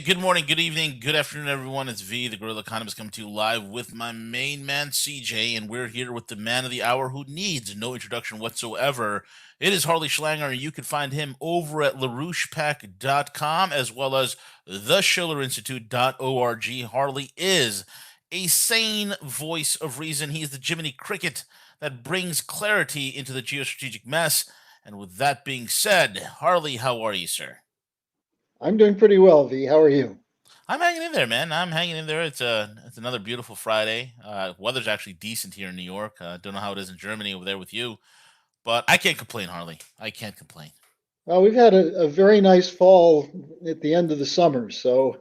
good morning, good evening, good afternoon, everyone. It's V, the Guerrilla Economist, coming to you live with my main man, CJ, and we're here with the man of the hour who needs no introduction whatsoever. It is Harley Schlanger, and you can find him over at LaRouchePack.com as well as theschillerinstitute.org. Harley is a sane voice of reason. He is the Jiminy Cricket that brings clarity into the geostrategic mess. And with that being said, Harley, how are you, sir? I'm doing pretty well, V. How are you? I'm hanging in there, man. I'm hanging in there. It's another beautiful Friday. Weather's actually decent here in New York. Don't know how it is in Germany over there with you, but I can't complain, Harley. I can't complain. Well, we've had a very nice fall at the end of the summer, so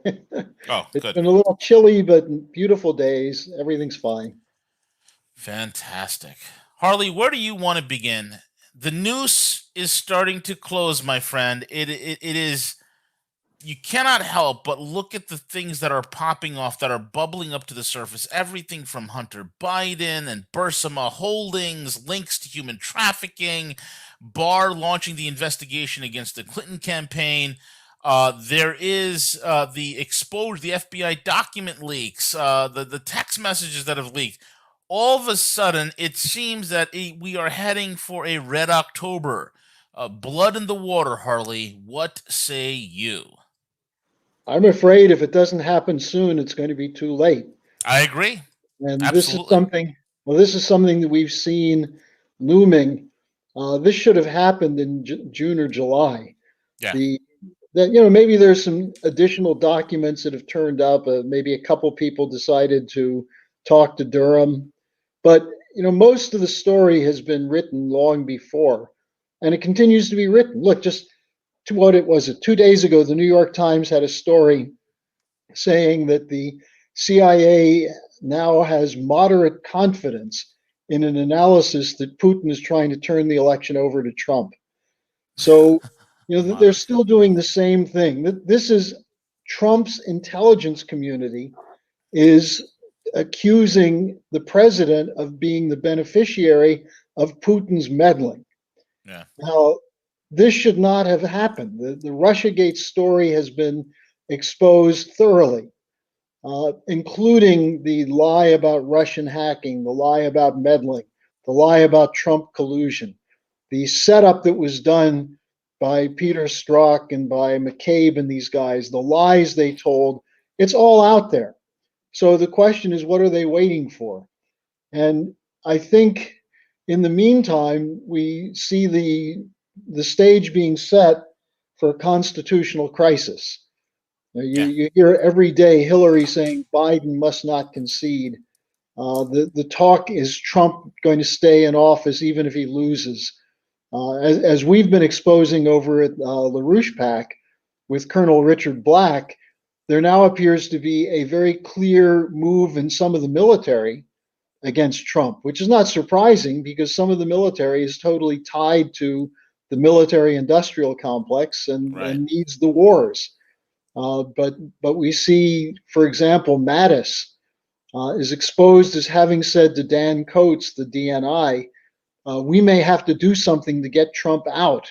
Oh, it's good, been a little chilly, but beautiful days. Everything's fine. fantastic. Harley, where do you want to begin? The noose is starting to close, my friend. It is. You cannot help but look at the things that are popping off, that are bubbling up to the surface. Everything from Hunter Biden and Bursama Holdings, links to human trafficking, Barr launching the investigation against the Clinton campaign. There is the exposure, the FBI document leaks, the text messages that have leaked. All of a sudden, it seems that we are heading for a red October. Blood in the water, Harley. What say you? I'm afraid if it doesn't happen soon, it's going to be too late. I agree. And Absolutely. this is something that we've seen looming. This should have happened in June or July. Yeah. The that maybe there's some additional documents that have turned up. Maybe a couple people decided to talk to Durham, but most of the story has been written long before, and it continues to be written. Look, just to what it was. 2 days ago, the New York Times had a story saying that the CIA now has moderate confidence in an analysis that Putin is trying to turn the election over to Trump. So, they're Moderate. still doing the same thing. This is Trump's intelligence community is accusing the president of being the beneficiary of Putin's meddling. Yeah. Now, this should not have happened. The Russiagate story has been exposed thoroughly, including the lie about Russian hacking, the lie about meddling, the lie about Trump collusion, the setup that was done by Peter Strzok and by McCabe and these guys, the lies they told. It's all out there. So the question is, what are they waiting for? And I think in the meantime, we see the stage being set for a constitutional crisis. Yeah. You hear every day Hillary saying Biden must not concede. The talk is Trump going to stay in office even if he loses. As we've been exposing over at LaRouche Pack with Colonel Richard Black, there now appears to be a very clear move in some of the military against Trump, which is not surprising because some of the military is totally tied to the military industrial complex Right. and needs the wars. But we see, for example, Mattis is exposed as having said to Dan Coates, the DNI, we may have to do something to get Trump out.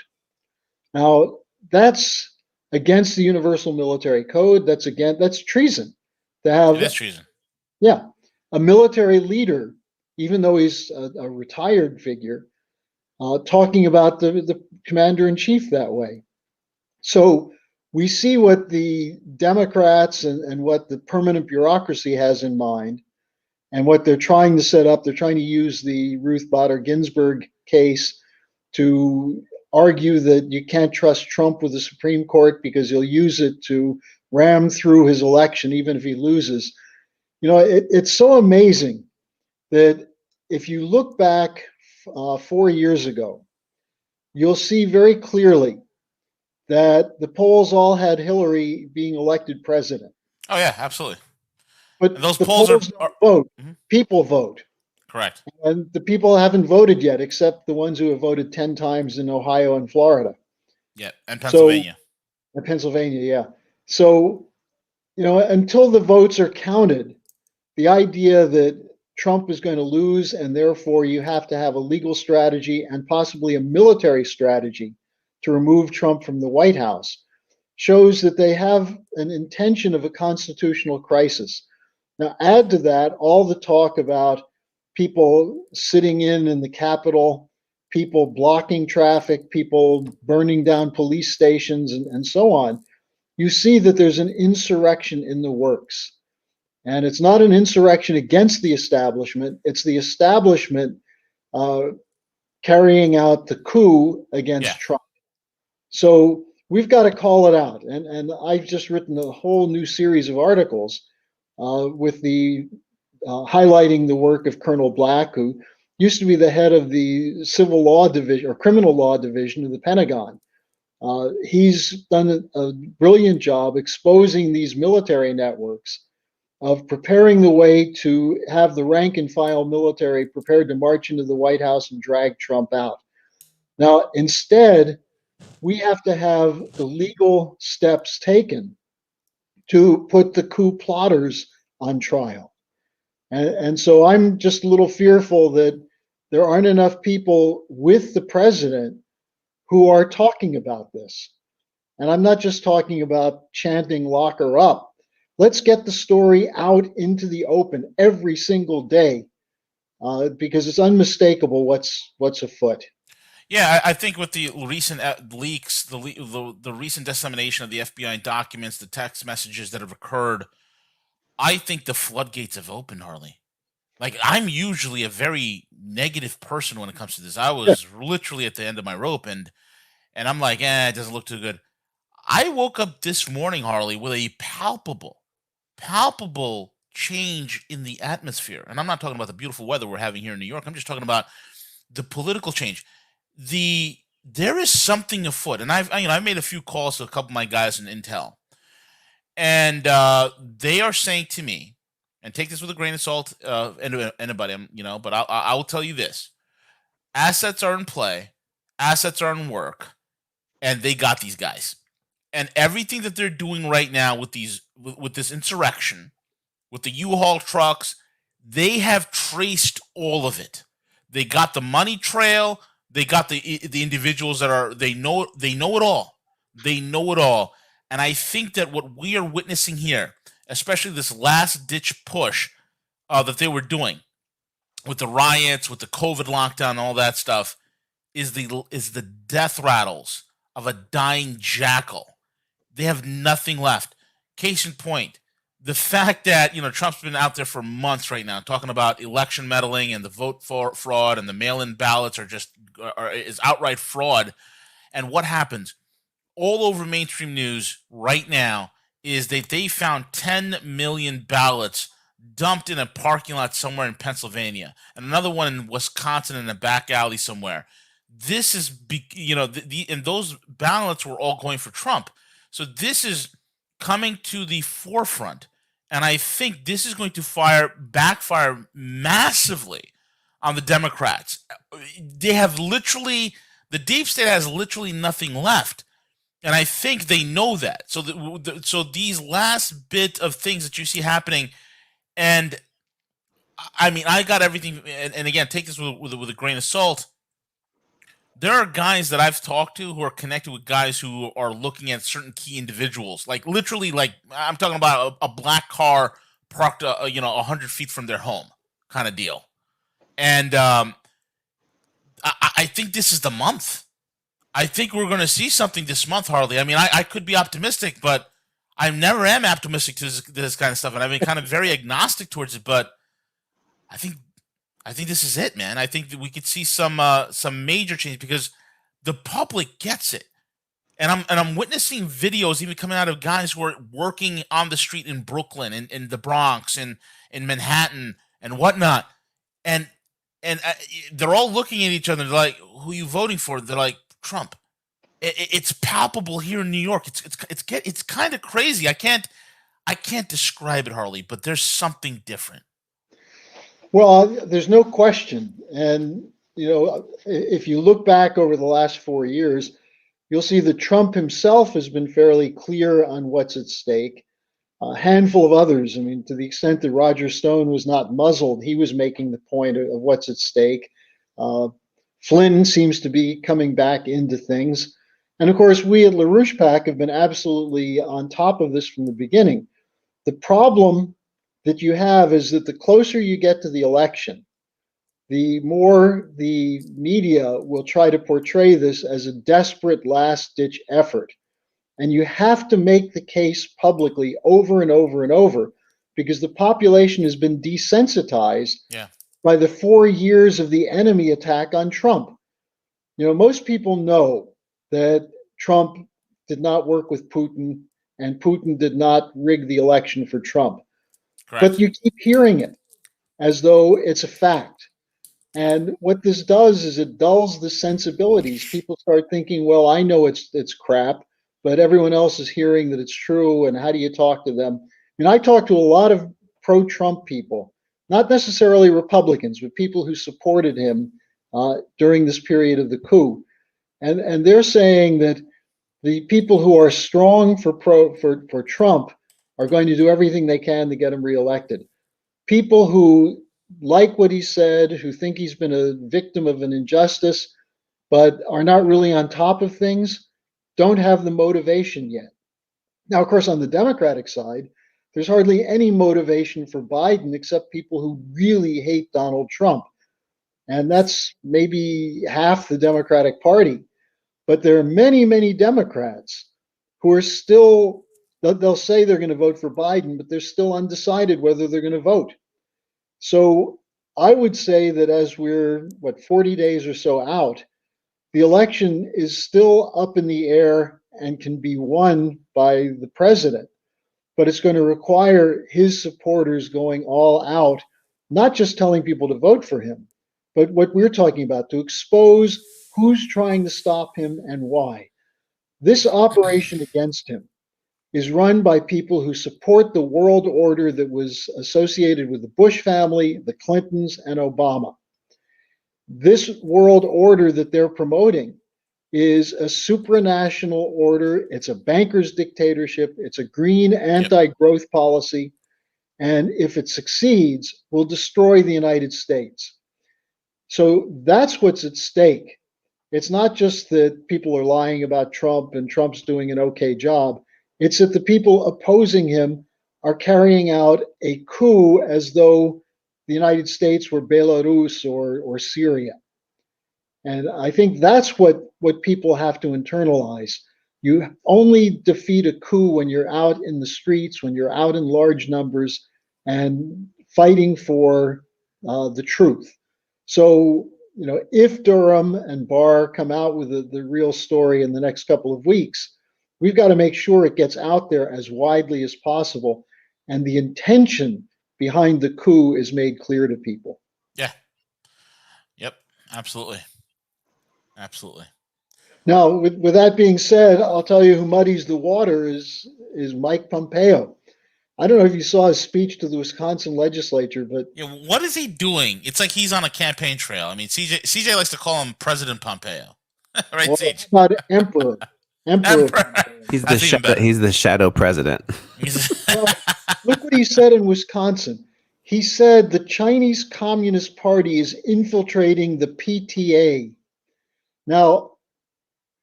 Now, that's against the Universal Military Code. That's treason. To It have, is treason. yeah, a military leader, even though he's a retired figure, talking about the commander in chief that way. So we see what the Democrats and what the permanent bureaucracy has in mind and what they're trying to set up. They're trying to use the Ruth Bader Ginsburg case to argue that you can't trust Trump with the Supreme Court because he'll use it to ram through his election, even if he loses. It's so amazing that if you look back 4 years ago, you'll see very clearly that the polls all had Hillary being elected president. Oh yeah, absolutely. But And those the polls are, polls don't are vote, mhm, people vote. correct. And the people haven't voted yet, except the ones who have voted 10 times in Ohio and Florida. Yeah, and So, Pennsylvania. Pennsylvania, yeah. So, until the votes are counted, the idea that Trump is going to lose and therefore you have to have a legal strategy and possibly a military strategy to remove Trump from the White House. shows that they have an intention of a constitutional crisis. Now, add to that all the talk about people sitting in the Capitol, people blocking traffic, people burning down police stations, and so on. You see that there's an insurrection in the works. And it's not an insurrection against the establishment, it's the establishment uh, carrying out the coup Yeah. against Trump. So we've got to call it out. And I've just written a whole new series of articles with the highlighting the work of Colonel Black, who used to be the head of the civil law division or criminal law division of the Pentagon. He's done a brilliant job exposing these military networks of preparing the way to have the rank and file military prepared to march into the White House and drag Trump out. Now, instead, we have to have the legal steps taken to put the coup plotters on trial. And so I'm just a little fearful that there aren't enough people with the president who are talking about this. And I'm not just talking about chanting lock her up. Let's get the story out into the open every single day because it's unmistakable what's afoot. Yeah, I think with the recent leaks, the recent dissemination of the FBI documents, the text messages that have occurred, I think the floodgates have opened, Harley. Like, I'm usually a very negative person when it comes to this. I was literally at the end of my rope, and I'm like, it doesn't look too good. I woke up this morning, Harley, with a palpable change in the atmosphere. And I'm not talking about the beautiful weather we're having here in New York. I'm just talking about the political change. There is something afoot, and I've made a few calls to a couple of my guys in Intel, and they are saying to me, and take this with a grain of salt, anybody, but I will tell you this: assets are in play, assets are in work, and they got these guys, and everything that they're doing right now with with this insurrection, with the U-Haul trucks, they have traced all of it. They got the money trail. They got the individuals that are they know it all. They know it all. And I think that what we are witnessing here, especially this last ditch push that they were doing with the riots, with the COVID lockdown, and all that stuff, is the death rattles of a dying jackal. They have nothing left. Case in point, the fact that Trump's been out there for months right now talking about election meddling and the vote for fraud and the mail-in ballots is outright fraud. And what happens all over mainstream news right now is that they found 10 million ballots dumped in a parking lot somewhere in Pennsylvania, and another one in Wisconsin in a back alley somewhere. This is, and those ballots were all going for Trump. So this is coming to the forefront, and I think this is going to backfire massively on the Democrats. They have the deep state has literally nothing left, and I think they know that. So these last bit of things that you see happening, and I mean, I got everything. And again, take this with a grain of salt. There are guys that I've talked to who are connected with guys who are looking at certain key individuals, like literally, like I'm talking about a black car parked, 100 feet from their home, kind of deal. And I think this is the month. I think we're going to see something this month, Harley. I mean, I could be optimistic, but I never am optimistic to this kind of stuff, and I've been kind of very agnostic towards it. But I think this is it, man. I think that we could see some major change because the public gets it, and I'm witnessing videos even coming out of guys who are working on the street in Brooklyn and in the Bronx and in Manhattan and whatnot, and they're all looking at each other. They're like, "Who are you voting for?" They're like, "Trump." It's palpable here in New York. It's kind of crazy. I can't describe it, Harley, but there's something different. Well, there's no question. And, if you look back over the last 4 years, you'll see that Trump himself has been fairly clear on what's at stake. A handful of others, I mean, to the extent that Roger Stone was not muzzled, he was making the point of what's at stake. Flynn seems to be coming back into things. And of course, we at LaRouche PAC have been absolutely on top of this from the beginning. The problem that you have is that the closer you get to the election, the more the media will try to portray this as a desperate last ditch effort. And you have to make the case publicly over and over and over because the population has been desensitized Yeah. by the 4 years of the enemy attack on Trump. Most people know that Trump did not work with Putin and Putin did not rig the election for Trump. But Correct. you keep hearing it as though it's a fact. Yeah. And what this does is it dulls the sensibilities. People start thinking, well, I know it's crap, but everyone else is hearing that it's true. And how do you talk to them? And I talk to a lot of pro-Trump people, not necessarily Republicans, but people who supported him during this period of the coup. And they're saying that the people who are strong for Trump are going to do everything they can to get him reelected. People who like what he said, who think he's been a victim of an injustice, but are not really on top of things, don't have the motivation yet. Now, of course, on the Democratic side, there's hardly any motivation for Biden except people who really hate Donald Trump. And that's maybe half the Democratic Party. But there are many, many Democrats who are still, they'll say they're going to vote for Biden, but they're still undecided whether they're going to vote. So I would say that as we're, 40 days or so out, the election is still up in the air and can be won by the president, but it's going to require his supporters going all out, not just telling people to vote for him, but what we're talking about, to expose who's trying to stop him and why. This operation against him is run by people who support the world order that was associated with the Bush family, the Clintons, and Obama. This world order that they're promoting is a supranational order. It's a banker's dictatorship. It's a green Yep. anti-growth policy. And if it succeeds, will destroy the United States. So that's what's at stake. It's not just that people are lying about Trump and Trump's doing an okay job. It's that the people opposing him are carrying out a coup as though the United States were Belarus or Syria. And I think that's what people have to internalize. You only defeat a coup when you're out in the streets, when you're out in large numbers and fighting for the truth. So, if Durham and Barr come out with the real story in the next couple of weeks, we've got to make sure it gets out there as widely as possible. And the intention behind the coup is made clear to people. Yeah. Yep. Absolutely. Absolutely. Now, with that being said, I'll tell you who muddies the water is Mike Pompeo. I don't know if you saw his speech to the Wisconsin legislature, but Yeah. What is he doing? It's like he's on a campaign trail. I mean, CJ likes to call him President Pompeo. Right, well, CJ? how about Emperor Emperor. Pompeo? That's even better. He's the shadow president. Well, look what he said in Wisconsin. He said the Chinese Communist Party is infiltrating the PTA. Now,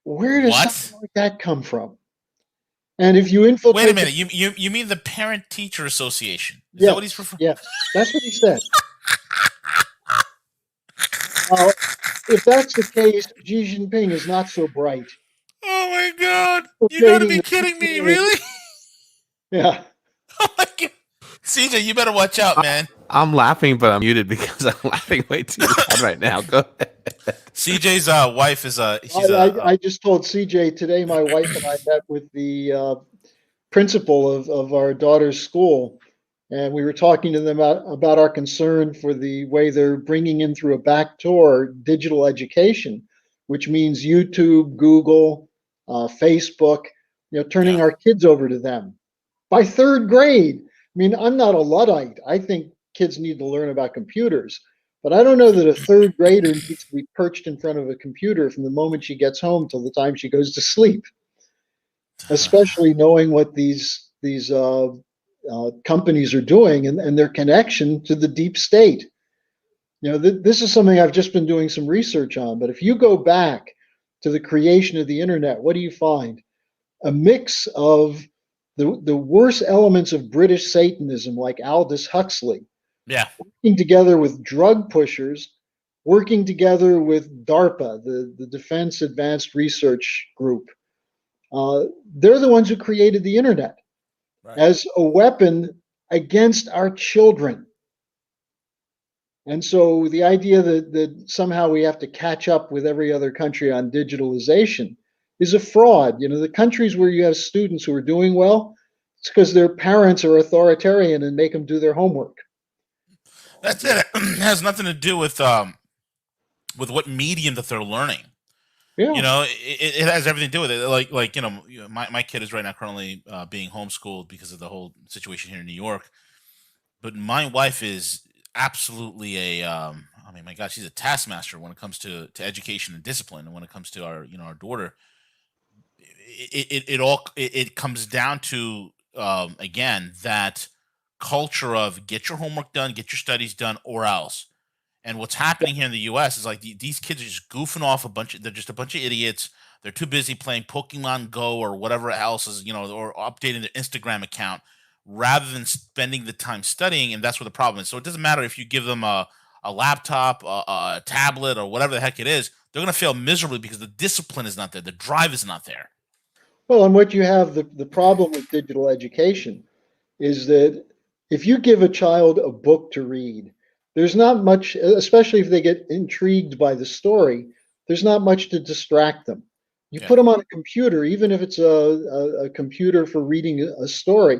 where does What? something like that come from? And if you Wait a infiltrate, minute. You mean the Parent Teacher Association? Is yes, that what he's referring? yes, that's what he said. Now, if that's the case, Xi Jinping is not so bright. Oh my God! You got to Infiltrating be the kidding me! PTA. Really? Yeah. Oh my God! CJ, you better watch out, man. I'm laughing, but I'm muted because I'm laughing way too loud right now. Go ahead. CJ's wife is I just told CJ today, my wife and I met with the principal of our daughter's school, and we were talking to them about our concern for the way they're bringing in through a back door digital education, which means YouTube, Google, Facebook, turning yeah. our kids over to them by third grade. I mean, I'm not a Luddite. I think kids need to learn about computers, but I don't know that a third grader needs to be perched in front of a computer from the moment she gets home till the time she goes to sleep, especially knowing what these companies are doing and their connection to the deep state. This is something I've just been doing some research on. But if you go back to the creation of the internet, what do you find? A mix of the worst elements of British Satanism, like Aldous Huxley, Yeah. working together with drug pushers, working together with DARPA, the Defense Advanced Research Group. They're the ones who created the internet Right. as a weapon against our children. And so the idea that somehow we have to catch up with every other country on digitalization is a fraud. The countries where you have students who are doing well, it's because their parents are authoritarian and make them do their homework. That's it. It has nothing to do with what medium that they're learning. Yeah. It has everything to do with it. Like my kid is right now currently being homeschooled because of the whole situation here in New York. But my wife is absolutely I mean, my God, she's a taskmaster when it comes to education and discipline, and when it comes to our daughter. It comes down to again that culture of get your homework done, get your studies done, or else. And what's happening here in the U.S. is like these kids are just goofing off they're just a bunch of idiots. They're too busy playing Pokemon Go or whatever else is, or updating their Instagram account rather than spending the time studying. And that's where the problem is. So it doesn't matter if you give them a laptop, a tablet, or whatever the heck it is. They're going to fail miserably because the discipline is not there. The drive is not there. Well, and what you have, the problem with digital education is that if you give a child a book to read, there's not much, especially if they get intrigued by the story, there's not much to distract them. You Yeah. put them on a computer, even if it's a computer for reading a story,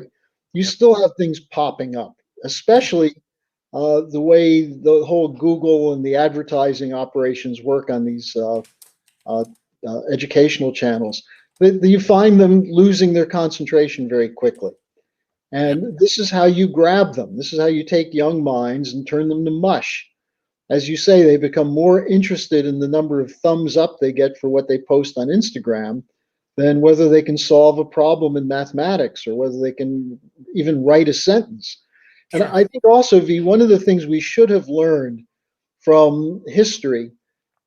you Yep. still have things popping up, especially the way the whole Google and the advertising operations work on these uh, educational channels. You find them losing their concentration very quickly. Yep. And this is how you grab them. This is how you take young minds and turn them to mush. As you say, they become more interested in the number of thumbs up they get for what they post on Instagram than whether they can solve a problem in mathematics or whether they can even write a sentence. And Sure. I think also, V, one of the things we should have learned from history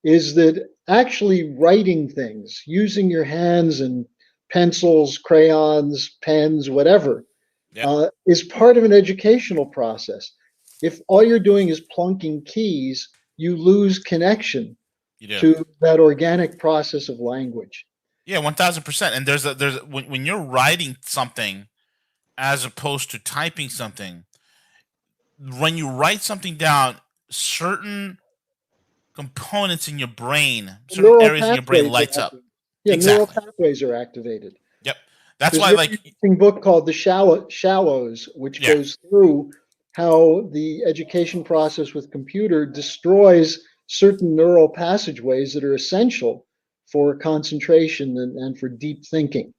is that actually writing things, using your hands and pencils, crayons, pens, whatever, Yep. is part of an educational process. If all you're doing is plunking keys, you lose connection You do. to that organic process of language. Yeah, 1000%. And when you're writing something as opposed to typing something, when you write something down, certain components in your brain, certain Neural areas in your brain pathways are lights up. activated. Yeah, neural Exactly. pathways are activated. Yep. That's There's a why, very like, interesting book called The Shallows, which yeah, goes through how the education process with computer destroys certain neural passageways that are essential for concentration and for deep thinking.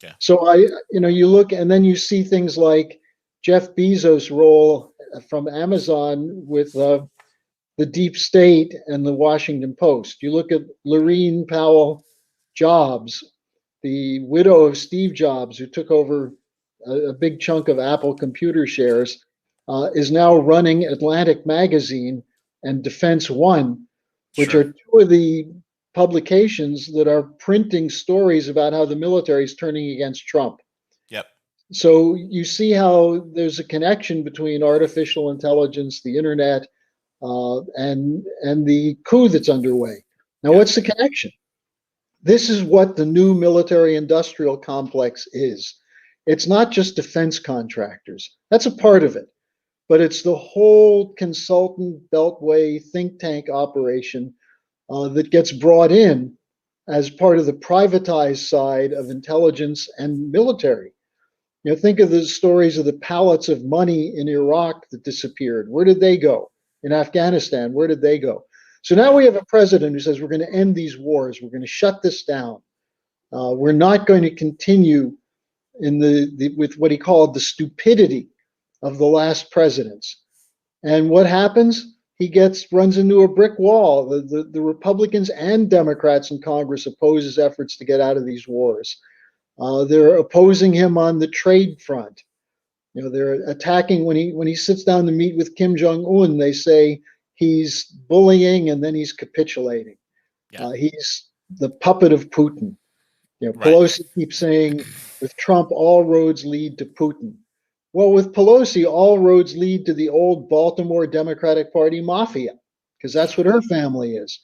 yeah, So you look and then you see things like Jeff Bezos' role from Amazon with the deep state and the Washington Post. You look at Laurene Powell Jobs, the widow of Steve Jobs, who took over a big chunk of Apple computer shares, is now running Atlantic Magazine and Defense One, which sure. are two of the publications that are printing stories about how the military is turning against Trump. Yep. So you see how there's a connection between artificial intelligence, the internet, and the coup that's underway. Now, Yeah. what's the connection? This is what the new military industrial complex is. It's not just defense contractors. That's a part of it, but it's the whole consultant beltway think tank operation that gets brought in as part of the privatized side of intelligence and military. Think of the stories of the pallets of money in Iraq that disappeared. Where did they go? In Afghanistan, where did they go? So now Yeah. we have a president who says we're going to end these wars. We're going to shut this down. We're not going to continue in with what he called the stupidity of the last presidents. And what happens? He runs into a brick wall. The Republicans and Democrats in Congress oppose his efforts to get out of these wars. They're opposing him on the trade front. They're attacking when he sits down to meet with Kim Jong Un. They say he's bullying and then he's capitulating. Yeah. He's the puppet of Putin. Right. Pelosi keeps saying, with Trump, all roads lead to Putin. Well, with Pelosi, all roads lead to the old Baltimore Democratic Party mafia, because that's what her family is.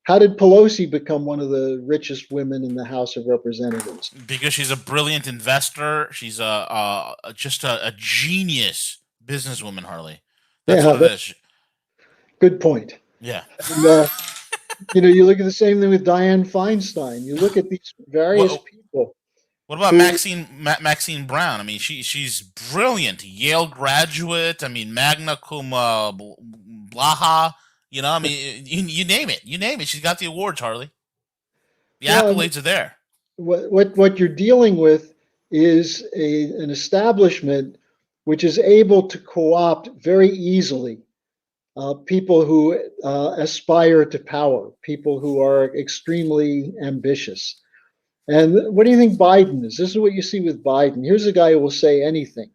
How did Pelosi become one of the richest women in the House of Representatives? Because she's a brilliant investor. She's just a genius businesswoman, Harley. That's Yeah, what it that's is. good point. Yeah. And, you look at the same thing with Dianne Feinstein. You look at these various What people what about who, Maxine Brown? I mean, she's brilliant. Yale graduate. I mean, magna cum blaha. I mean, you name it. You name it. She's got the awards, Harley. The well, accolades are there. what you're dealing with is an establishment which is able to co-opt very easily people who aspire to power, people who are extremely ambitious. And what do you think Biden is? This is what you see with Biden. Here's a guy who will say anything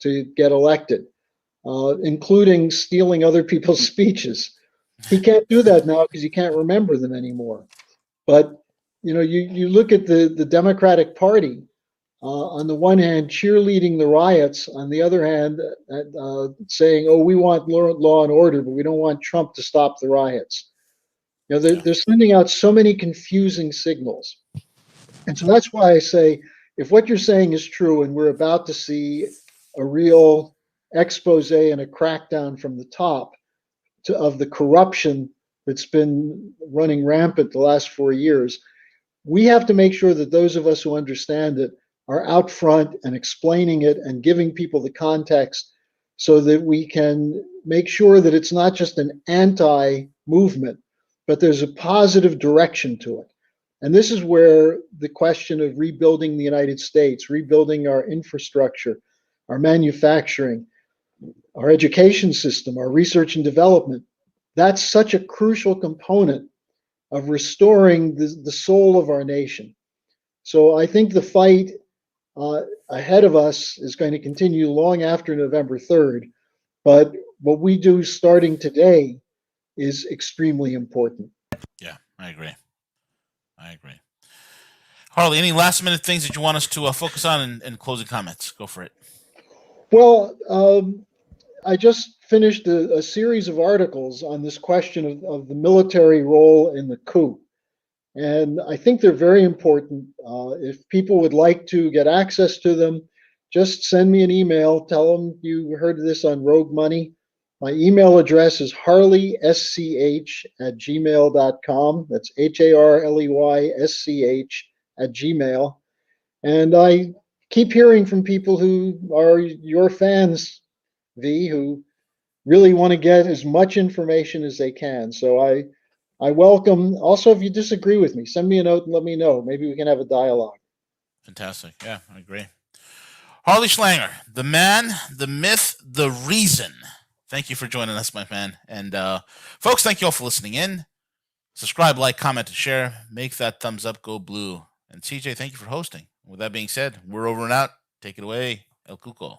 to get elected, including stealing other people's speeches. He can't do that now because he can't remember them anymore. But you look at the Democratic Party. On the one hand, cheerleading the riots. On the other hand, saying, "Oh, we want law and order, but we don't want Trump to stop the riots." Yeah. They're sending out so many confusing signals. And so that's why I say, if what you're saying is true, and we're about to see a real expose and a crackdown from the top of the corruption that's been running rampant the last 4 years, we have to make sure that those of us who understand it are out front and explaining it and giving people the context so that we can make sure that it's not just an anti movement, but there's a positive direction to it. And this is where the question of rebuilding the United States, rebuilding our infrastructure, our manufacturing, our education system, our research and development, that's such a crucial component of restoring the soul of our nation. So I think the fight ahead of us is going to continue long after November 3rd. But what we do starting today is extremely important. Yeah, I agree. I agree. Harley, any last minute things that you want us to focus on and closing comments? Go for it. Well, I just finished a series of articles on this question of the military role in the coup. And I think they're very important. If people would like to get access to them, just send me an email. Tell them you heard of this on Rogue Money. My email address is harleysch@gmail.com. That's harleysch@gmail. And I keep hearing from people who are your fans, V, who really want to get as much information as they can. So I welcome. Also, if you disagree with me, send me a note and let me know. Maybe we can have a dialogue. Fantastic. Yeah, I agree. Harley Schlanger, the man, the myth, the reason. Thank you for joining us, my man. And folks, thank you all for listening in. Subscribe, like, comment, and share. Make that thumbs up go blue. And CJ, thank you for hosting. With that being said, we're over and out. Take it away, El Cuco.